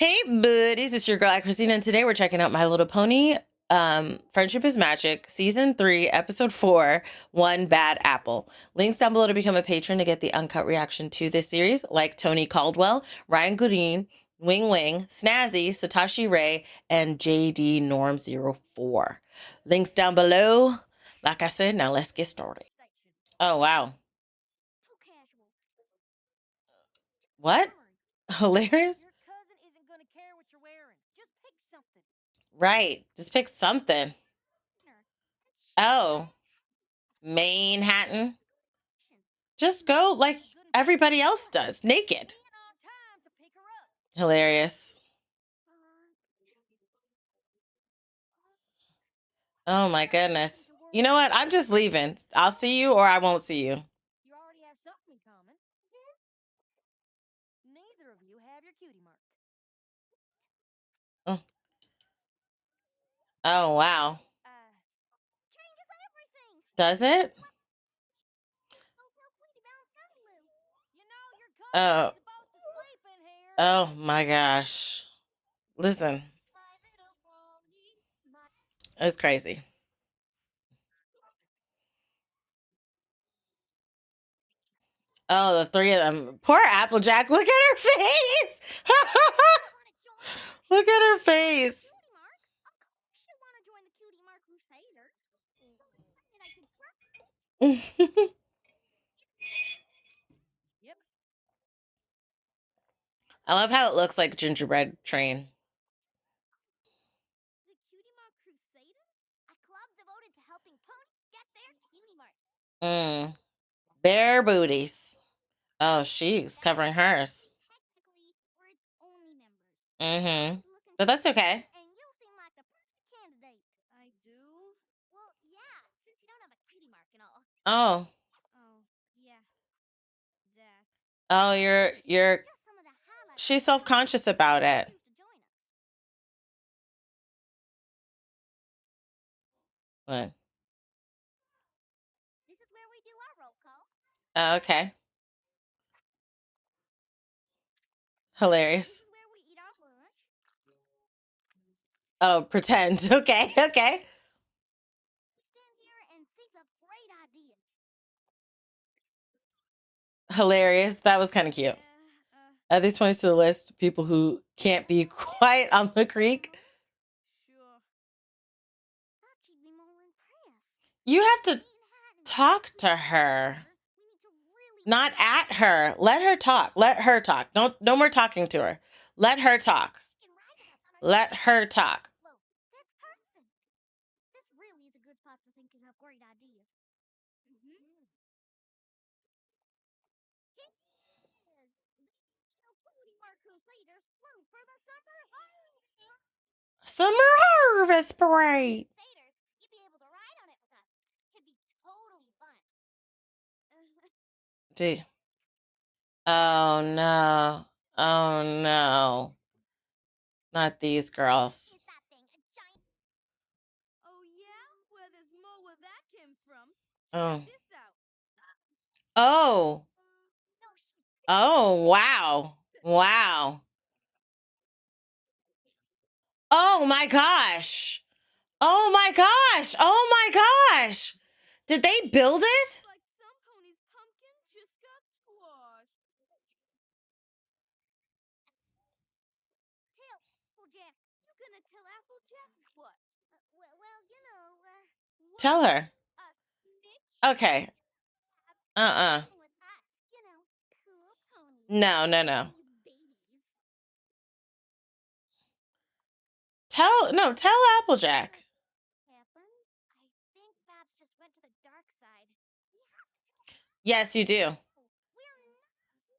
Hey, buddies, it's your girl, AyChristene, and today we're checking out My Little Pony, Friendship is Magic, Season 3, Episode 4, One Bad Apple. Links down below to become a patron to get the uncut reaction to this series, like Tony Caldwell, Ryan Goodine, Wing Wing, Snazzy, Satoshi Ray, and JD Norm04. Links down below. Like I said, now let's get started. Oh, wow. What? Hilarious? Right. Just pick something. Oh, Manhattan. Just go like everybody else does, naked. Hilarious. Oh my goodness. You know what? I'm just leaving. I'll see you or I won't see you. You already have something in common. Neither of you have your cutie mark. Oh, oh wow. Changes everything. Does it? You know your cousin's Oh. supposed to sleep in here. Oh my gosh. Listen. It's crazy. Oh, the three of them. Poor Applejack. Look at her face. Look at her face. She'll want to join the Cutie Mark Crusaders. So excited I could try it. Yep. I love how it looks like gingerbread train. The Cutie Mark Crusaders? A club devoted to helping ponies get their cutie marks. Bare booties. Oh, she's covering hers. Technically, we're its only members. But that's okay. And you seem like the perfect candidate. I do? Well, yeah, since you don't have a cutie mark and all. Oh. Oh, yeah. That. Oh, you're Just some of the highlights. she's self-conscious about it. Choose to join us. What? This is where we do our roll call. Oh, okay. This Hilarious. is where we eat our lunch. Oh, pretend. Okay, okay. We stand here and think of great ideas. Hilarious. That was kind of cute. Add these points to the list. People who can't be quiet on the creek. Sure. Thought she'd be more impressed. You have to talk to her. We need to really Not at her. Let her talk. Let her talk. No more talking to her. Let her talk. She can ride with us on our Let her talk. float. That's perfect. This really is a good spot for thinking of great ideas. Yes! The Cutie Mark Crusaders float for the summer harvest. Summer harvest parade. Crusaders, you'd be able to ride on it with us. It'd be totally fun. Dude. Oh no. Oh no. Not these girls. Is that thing a giant? Oh yeah? Well, there's more where that came from. Oh. Check this out. Oh. No, Oh, wow. Wow. Oh my gosh. Oh my gosh. Oh my gosh. Did they build it? like some pony's pumpkin just got squashed. Tell Applejack. You gonna tell Applejack what? Well, you know. What? Tell her. A snitch? Okay. Uh-uh. With us, you know, cool ponies. No. These babies. Tell Applejack. Happened? I think Babs just went to the dark side. We have to tell her. Yes, you do. We're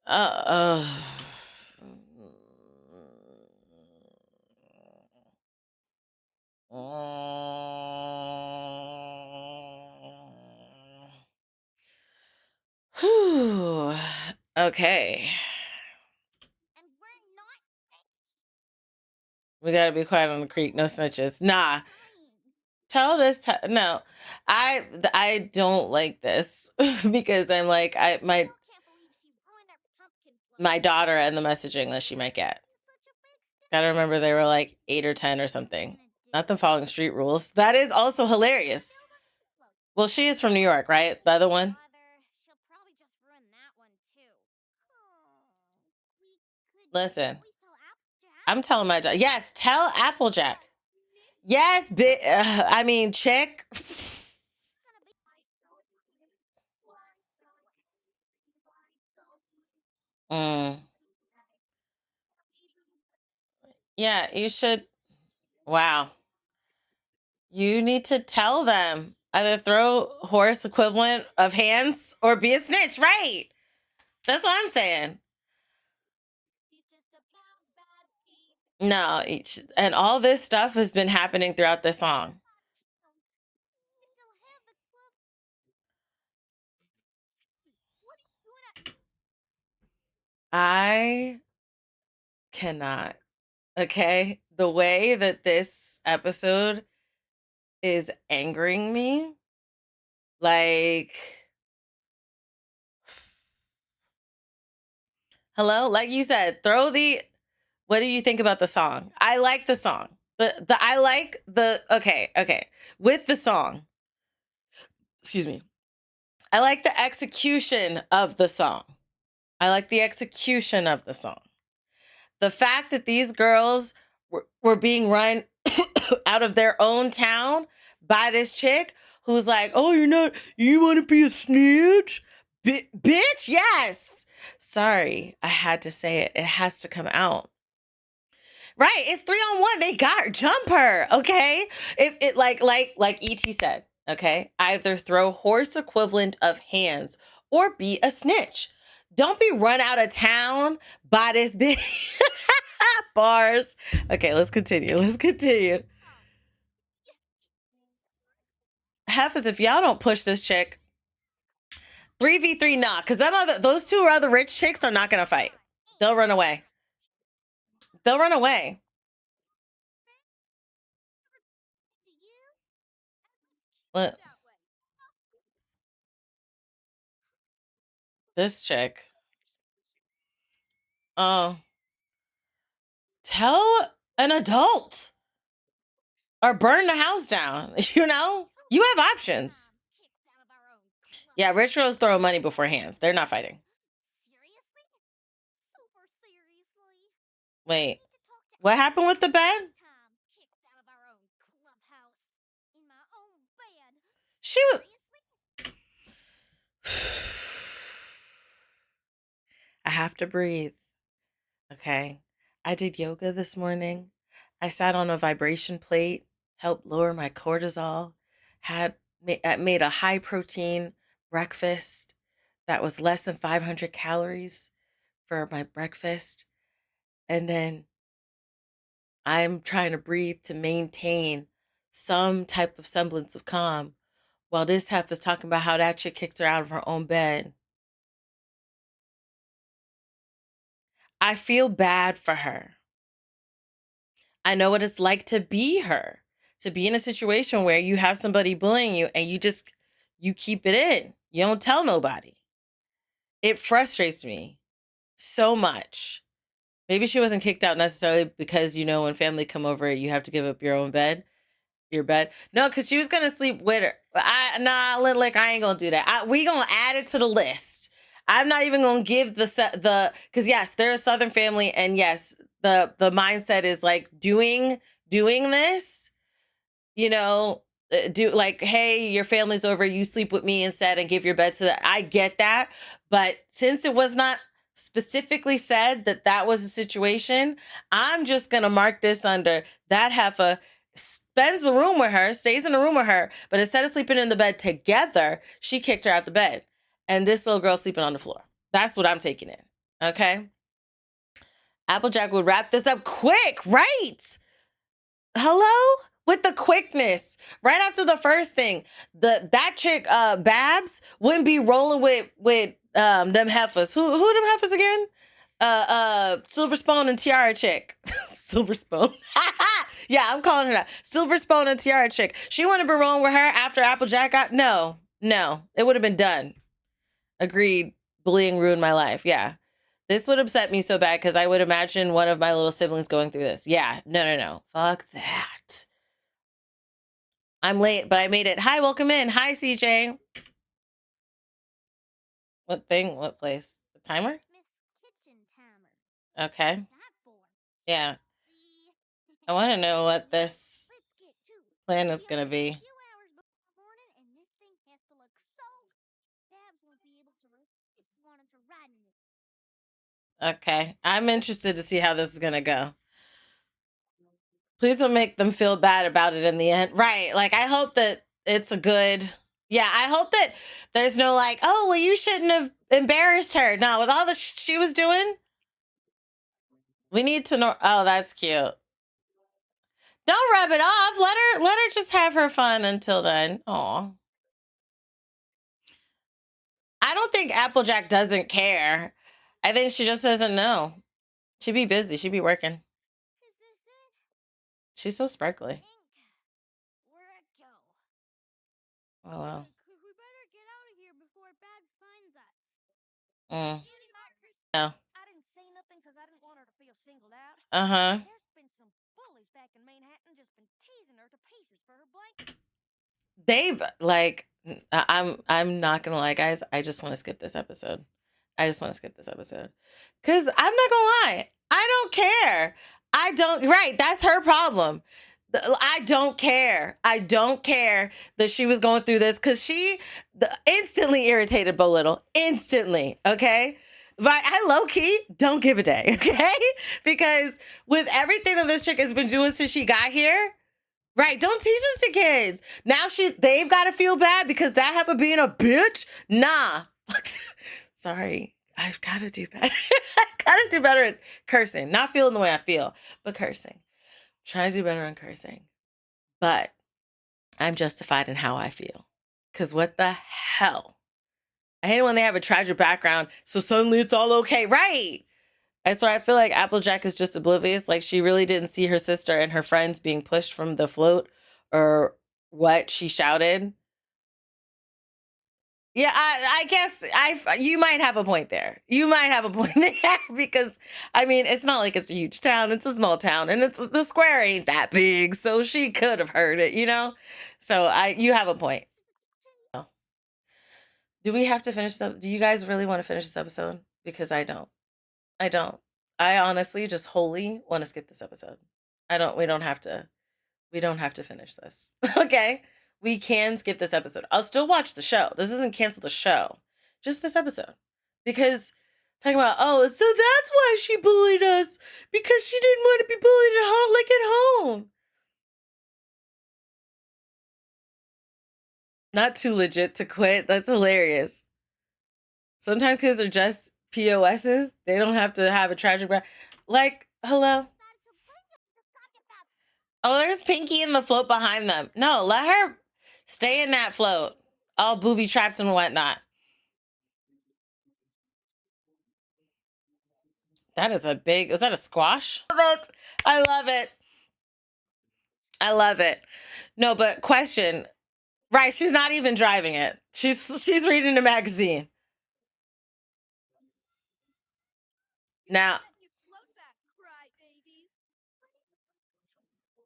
not. Whew. Okay. And we're not. We gotta be quiet on the creek. No snitches. Nah. Fine. Tell this. No, I don't like this because I'm like Still can't believe she ruined our pumpkin float. my daughter and the messaging that she might get. It's such a big Gotta remember they were like 8 or 10 or something. Not them following street rules. That is also hilarious. Well, she is from New York, right? The other one? She'll probably just ruin that one too. Listen, I'm telling my job. Yes, tell Applejack. Yes, I mean, chick. Mm. Yeah, you should. Wow. You need to tell them. Either throw horse equivalent of hands or be a snitch, right? That's what I'm saying. No, and all this stuff has been happening throughout the song. I cannot. Okay? The way that this episode is angering me, like, hello? Like you said, throw the. What do you think about the song? I like the song. I like the okay. With the song, excuse me. I like the execution of the song. I like the execution of the song. The fact that these girls were being run out of their own town by this chick who's like, oh, you want to be a snitch? Bitch, yes. Sorry, I had to say it. It has to come out. Right, it's 3-on-1. They got jump her, okay? It like ET said, okay? Either throw horse equivalent of hands or be a snitch. Don't be run out of town by this big bars. Okay, let's continue. Heifers, if y'all don't push this chick, 3v3 nah, because those two other rich chicks are not gonna fight. They'll run away. What? This chick. Oh. Tell an adult or burn the house down. You have options. Yeah, rich girls throw money before hands. They're not fighting. Wait, what happened with the bed? She was. I have to breathe. Okay. I did yoga this morning. I sat on a vibration plate, helped lower my cortisol, made a high protein breakfast that was less than 500 calories for my breakfast. And then I'm trying to breathe to maintain some type of semblance of calm while this half is talking about how that chick kicked her out of her own bed. I feel bad for her. I know what it's like to be her, to be in a situation where you have somebody bullying you and you keep it in. You don't tell nobody. It frustrates me so much. Maybe she wasn't kicked out necessarily because, when family come over, you have to give up your bed. No, because she was going to sleep with her. I ain't going to do that. We going to add it to the list. I'm not even going to give because yes, they're a Southern family. And yes, the mindset is like doing this, do like, hey, your family's over, you sleep with me instead and give your bed to that. I get that. But since it was not specifically said that was a situation, I'm just going to mark this under that heifer stays in the room with her, but instead of sleeping in the bed together, she kicked her out the bed. And this little girl sleeping on the floor. That's what I'm taking in. Okay? Applejack would wrap this up quick, right? Hello? With the quickness. Right after the first thing. That chick, Babs, wouldn't be rolling with them heifers. Who them heifers again? Silver Spoon and Tiara chick. Silver Spoon. Yeah, I'm calling her that. Silver Spoon and Tiara chick. She wouldn't have been rolling with her after Applejack got. No. It would have been done. Agreed. Bullying ruined my life. Yeah. This would upset me so bad because I would imagine one of my little siblings going through this. Yeah, no. Fuck that. I'm late, but I made it. Hi, welcome in. Hi, CJ. What thing? What place? The timer? Smith's kitchen timer. Okay. What's that for? Yeah. I want to know what this Let's get to it. plan is We going to have be. a few hours before morning, and this thing has to look so. Babs won't be able to resist wanting to ride in it. Okay. I'm interested to see how this is going to go. Please don't make them feel bad about it in the end. Right. Like, I hope that it's a good. Yeah, I hope that there's no like, oh, well, you shouldn't have embarrassed her. No, with all the she was doing, we need to know. Oh, that's cute. Don't rub it off. Let her just have her fun until then. Aw. I don't think Applejack doesn't care. I think she just doesn't know. She'd be busy. She'd be working. Is this it? She's so sparkly. Ink. Where'd it go? Oh wow. We better get out of here before Babs finds us. Mm. No. No. I didn't say nothing because I didn't want her to feel singled out. Uh-huh. There's been some bullies back in Manhattan just been teasing her to pieces for her blanket. They've like I'm not gonna lie, guys. I just want to skip this episode. Because I'm not gonna lie. I don't care. I don't right, that's her problem. I don't care. I don't care that she was going through this because she instantly irritated Bo Little. Instantly. Okay. Right. I low key don't give a day. Okay. Because with everything that this chick has been doing since she got here, right, don't teach this to kids. Now they've got to feel bad because that happened being a bitch. Nah. Sorry. I've got to do better. I've got to do better at cursing. Not feeling the way I feel, but cursing. Try to do better on cursing. But I'm justified in how I feel. Because what the hell? I hate it when they have a tragic background, so suddenly it's all okay. Right. That's why I feel like Applejack is just oblivious. Like she really didn't see her sister and her friends being pushed from the float or what she shouted. Yeah, I guess you might have a point there. You might have a point there because I mean it's not like it's a huge town; it's a small town, and it's the square ain't that big, so she could have heard it, you know. So you have a point. Do we have to finish this? Do you guys really want to finish this episode? Because I don't. I don't. I honestly just wholly want to skip this episode. I don't. We don't have to. We don't have to finish this. Okay. We can skip this episode. I'll still watch the show. This doesn't cancel the show. Just this episode. Because talking about, oh, so that's why she bullied us. Because she didn't want to be bullied at home like at home. Not too legit to quit. That's hilarious. Sometimes kids are just POSs. They don't have to have a tragic like, hello. Oh, there's Pinky in the float behind them. No, let her stay in that float. All booby trapped and whatnot. That is a big, is that a squash? I love it. I love it. I love it. No, but question. Right, she's not even driving it. She's reading a magazine. Now.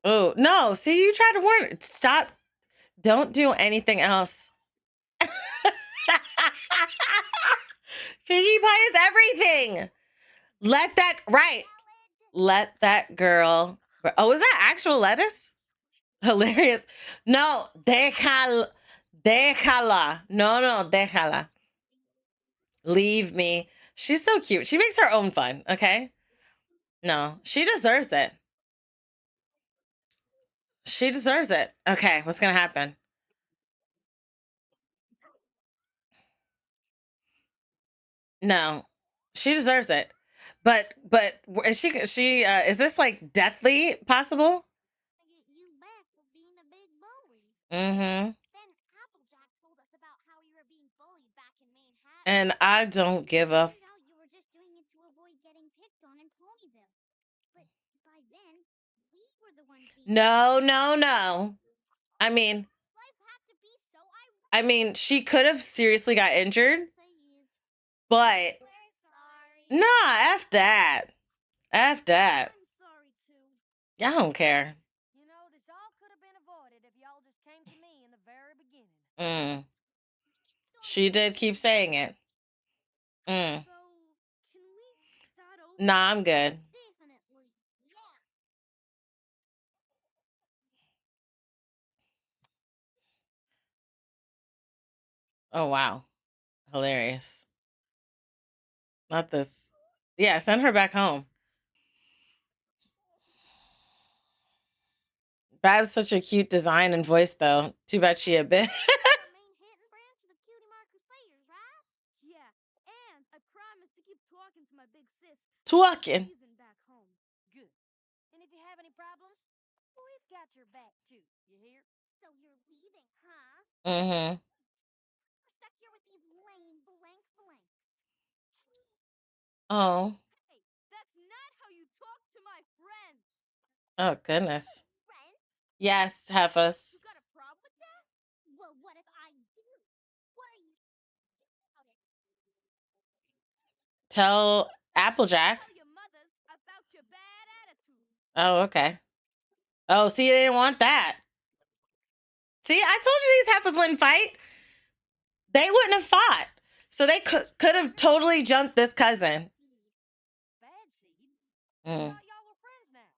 Oh, no. See, you tried to warn her. Stop. Don't do anything else. Pinkie Pie is everything. Let that girl. Oh, is that actual lettuce? Hilarious. No, déjala. No, déjala. Leave me. She's so cute. She makes her own fun, okay? No, she deserves it. She deserves it. Okay, what's gonna happen? No, she deserves it. But is is this like deathly possible? Get you back for being a big bully. Mm-hmm. Then Applejack told us about how you were being bullied back in Manhattan. And I don't give a. Figured out you were just doing it to avoid getting picked on in Ponyville. But by then, we were the ones being. No. I mean, life had to be so I mean, she could have seriously got injured, but Nah, F that. F that. I'm sorry too. I don't care. You know, this all could have been avoided if y'all just came to me in the very beginning. Mm. She did keep saying it. Mm. So, can we start over? Nah, I'm good. Definitely. Yeah. Oh, wow. Hilarious. Not this. Yeah, send her back home. Bab's such a cute design and voice, though. Too bad she a bit. Our main hit and branch of the Cutie Mark Crusaders, right? Yeah. And I promise to keep talking to my big sis. Talking. Season back home. Good. And if you have any problems, we've got your back too. You hear? So you're leaving, huh? Mm-hmm. We're stuck here with these lame blanks. Oh. Hey, that's not how you talk to my friends. Oh, goodness. Friends? Yes, You Heifus. got a problem with that? Well, what if I do? What are you doing about it? Tell Applejack. Tell your mothers about your bad attitude. Oh, okay. Oh, see, they didn't want that. See, I told you these heifers wouldn't fight. They wouldn't have fought. So they could have totally jumped this cousin. Bad seed? I Mm. thought y'all were friends now.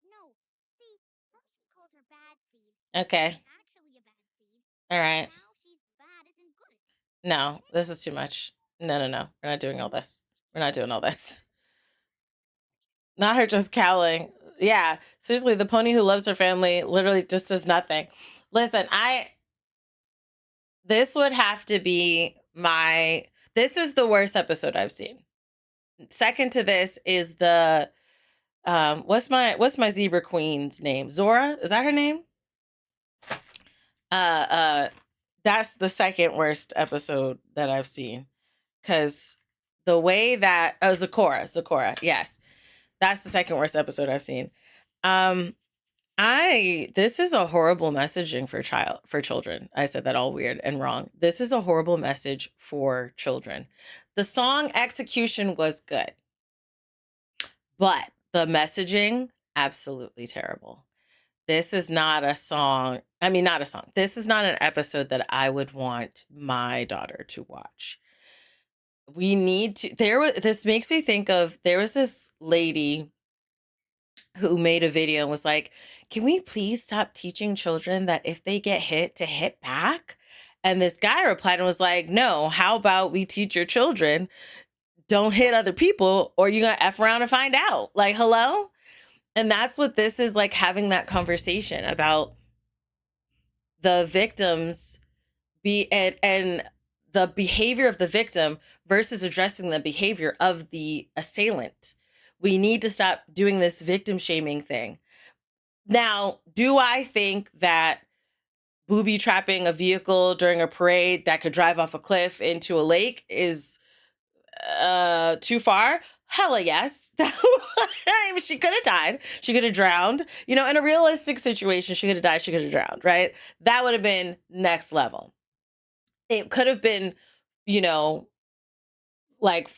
No. See, first we called her Bad Seed. Okay. Actually a bad seed. All right. Now she's bad isn't good. No, this is too much. No. We're not doing all this. We're not doing all this. Not her just cowling. Yeah, seriously, the pony who loves her family literally just does nothing. Listen, this would have to be this is the worst episode I've seen. Second to this is the what's my zebra queen's name? Zora? Is that her name? That's the second worst episode that I've seen. Cause the way that Zecora, yes. That's the second worst episode I've seen. This is a horrible messaging for children. I said that all weird and wrong. This is a horrible message for children. The song execution was good, but the messaging absolutely terrible. This is not a song. I mean, not a song. This is not an episode that I would want my daughter to watch. We need to. This makes me think of, there was this lady who made a video and was like, can we please stop teaching children that if they get hit to hit back? And this guy replied and was like, no, how about we teach your children don't hit other people or you're going to F around and find out. Like, hello? And that's what this is, like, having that conversation about the victims and the behavior of the victim versus addressing the behavior of the assailant. We need to stop doing this victim shaming thing. Now, do I think that booby trapping a vehicle during a parade that could drive off a cliff into a lake is too far? Hella yes. I mean, she could have died. She could have drowned. You know, in a realistic situation, she could have died. She could have drowned, right? That would have been next level. It could have been, you know, like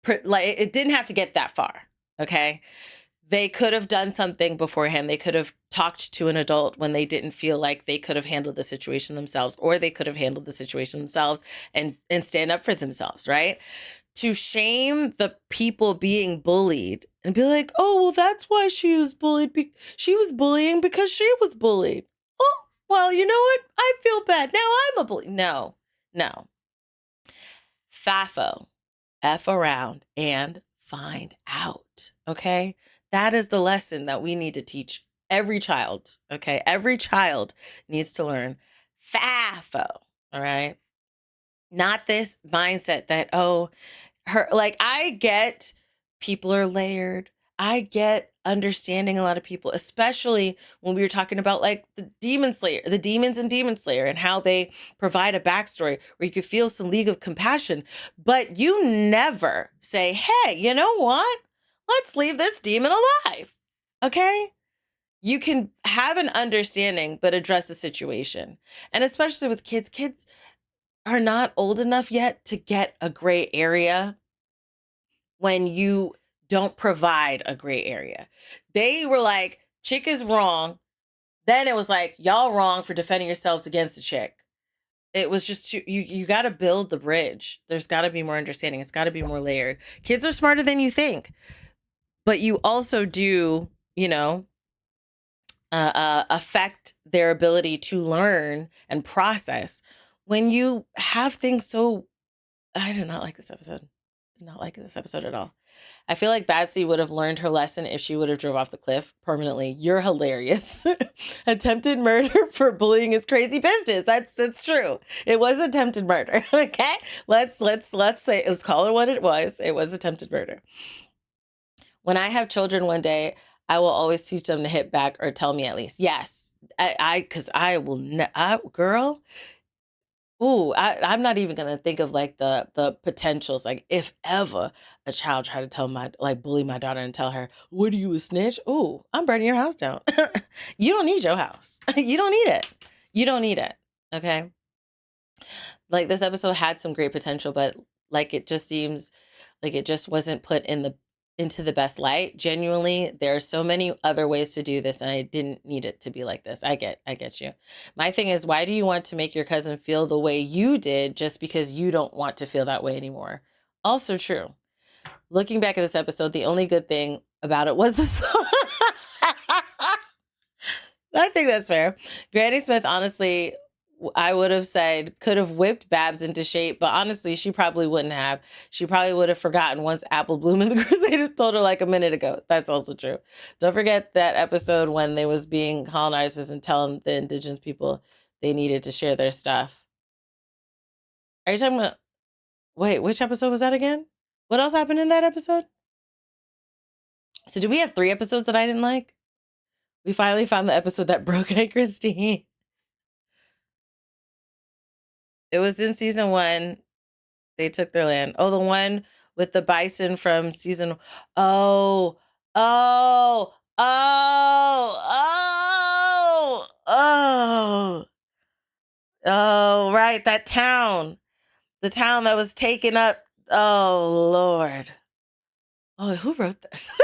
it didn't have to get that far. Okay. They could have done something beforehand. They could have talked to an adult when they didn't feel like they could have handled the situation themselves, or they could have handled the situation themselves and stand up for themselves, right? To shame the people being bullied and be like, oh, well, that's why she was bullied. She was bullying because she was bullied. Oh, well, you know what? I feel bad. Now I'm a bully. No. FAFO. F around and find out. Okay? That is the lesson that we need to teach every child. Okay? Every child needs to learn FAFO. All right? Not this mindset that, oh, I get people are layered. I get understanding a lot of people, especially when we were talking about like the demons and Demon Slayer, and how they provide a backstory where you could feel some league of compassion. But you never say, hey, you know what? Let's leave this demon alive. Okay? You can have an understanding, but address the situation. And especially with kids are not old enough yet to get a gray area when you don't provide a gray area. They were like, chick is wrong. Then it was like, y'all wrong for defending yourselves against the chick. It was just you got to build the bridge. There's got to be more understanding. It's got to be more layered. Kids are smarter than you think, but you also do, affect their ability to learn and process when you have things so. I did not like this episode. Did not like this episode at all. I feel like Batsy would have learned her lesson if she would have drove off the cliff permanently. You're hilarious. Attempted murder for bullying is crazy business. It's true. It was attempted murder. Okay, let's call it what it was. It was attempted murder. When I have children one day, I will always teach them to hit back or tell me at least. Yes, because I will. Girl. Ooh, I'm not even gonna think of like the potentials. Like if ever a child tried to bully my daughter and tell her, "What are you, a snitch?" Ooh, I'm burning your house down. You don't need your house. You don't need it. You don't need it. Okay. Like this episode had some great potential, but like it just seems like it just wasn't put into the best light. Genuinely, there are so many other ways to do this, and I didn't need it to be like this. I get you. My thing is, why do you want to make your cousin feel the way you did just because you don't want to feel that way anymore? Also true. Looking back at this episode, the only good thing about it was the song. I think that's fair. Granny Smith, honestly, I would have said could have whipped Babs into shape, but honestly, she probably wouldn't have. She probably would have forgotten once Apple Bloom and the Crusaders told her like a minute ago. That's also true. Don't forget that episode when they was being colonizers and telling the indigenous people they needed to share their stuff. Are you talking about? Wait, which episode was that again? What else happened in that episode? So do we have 3 episodes that I didn't like? We finally found the episode that broke AyChristene. It was in season 1. They took their land. Oh, the one with the bison from season. Oh, oh, oh, oh, oh, oh, right. That town. The town that was taken up. Oh, Lord. Oh, who wrote this?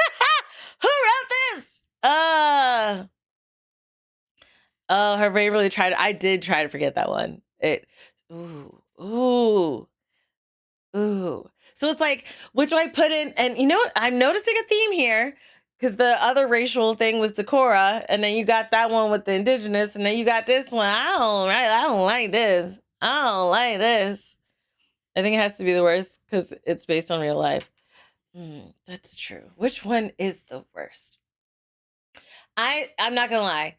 Who wrote this? Oh, her brain really tried. I did try to forget that one. Ooh. So it's like, which do I put in? And you know what? I'm noticing a theme here because the other racial thing was Decorah, and then you got that one with the indigenous, and then you got this one. I don't like this. I don't like this. I think it has to be the worst because it's based on real life. That's true. Which one is the worst? I'm not gonna lie.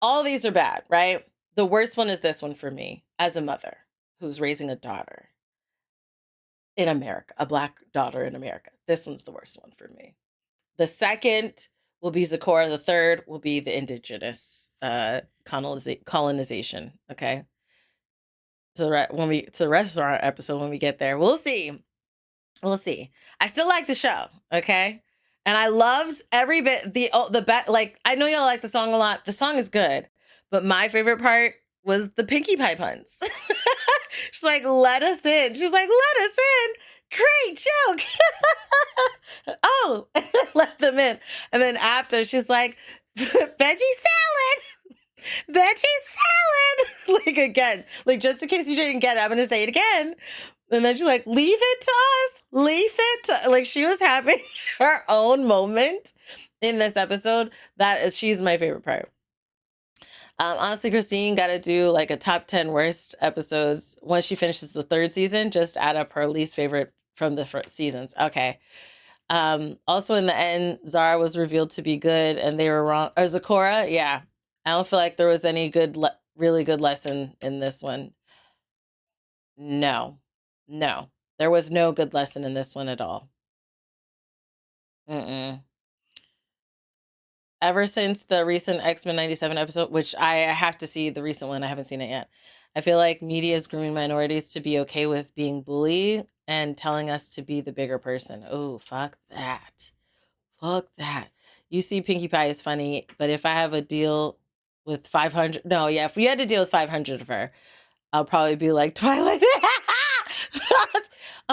All these are bad, right? The worst one is this one for me as a mother who's raising a daughter in America, a Black daughter in America. This one's the worst one for me. The second will be Zecora. The third will be the indigenous colonization. Okay. To the restaurant episode when we get there, we'll see. We'll see. I still like the show. Okay. And I loved every bit. Like I know y'all like the song a lot. The song is good, but my favorite part was the Pinkie Pie puns. She's like, let us in. She's like, let us in. Great joke. Oh, let them in. And then after, she's like, veggie salad. Veggie salad. Like again, like just in case you didn't get it, I'm going to say it again. And then she's like, leave it to us. Leave it to, like she was having her own moment in this episode. She's my favorite part. Honestly, Christine got to do like a top 10 worst episodes once she finishes the 3rd season. Just add up her least favorite from the first seasons. Okay. Also, in the end, Zara was revealed to be good, and they were wrong. Or Zecora, yeah. I don't feel like there was any really good lesson in this one. No, there was no good lesson in this one at all. Ever since the recent X-Men 97 episode, which I have to see the recent one, I haven't seen it yet. I feel like media is grooming minorities to be okay with being bullied and telling us to be the bigger person. Oh, fuck that. Fuck that. You see, Pinkie Pie is funny, but if I have a deal with 500, if we had to deal with 500 of her, I'll probably be like Twilight.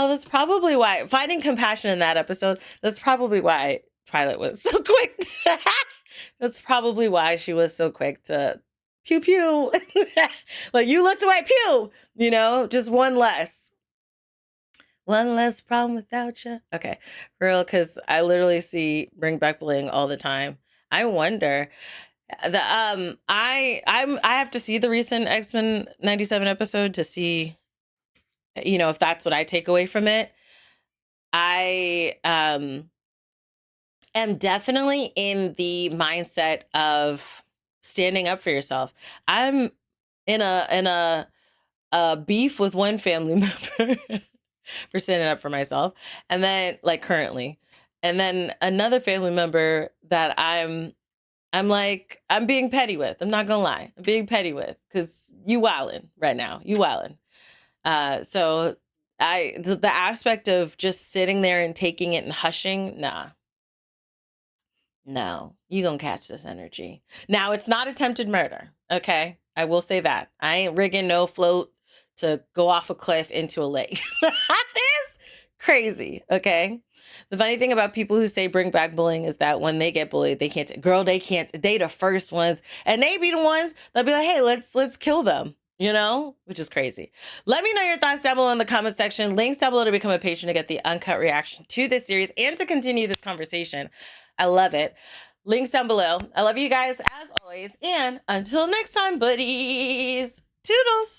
Oh, that's probably why finding compassion in that episode. That's probably why Twilight was so quick. That's probably why she was so quick to pew pew. Like, you looked away, pew. You know, just one less problem without you. Okay, for real, because I literally see Bring Back Bling all the time. I wonder. I have to see the recent X-Men 97 episode to see, you know, if that's what I take away from it. I am definitely in the mindset of standing up for yourself. I'm in a beef with one family member for standing up for myself, and then, like, currently, and then another family member that I'm being petty with. I'm not gonna lie, I'm being petty with, because you wildin' right now. You wildin'. So the aspect of just sitting there and taking it and hushing, nah. No, you gonna catch this energy. Now, it's not attempted murder, okay? I will say that. I ain't rigging no float to go off a cliff into a lake. That is crazy, okay? The funny thing about people who say bring back bullying is that when they get bullied, they can't. They can't. They the first ones, and they be the ones that be like, "Hey, let's kill them." You know, which is crazy. Let me know your thoughts down below in the comment section. Links down below to become a patron to get the uncut reaction to this series and to continue this conversation. I love it. Links down below. I love you guys as always. And until next time, buddies. Toodles.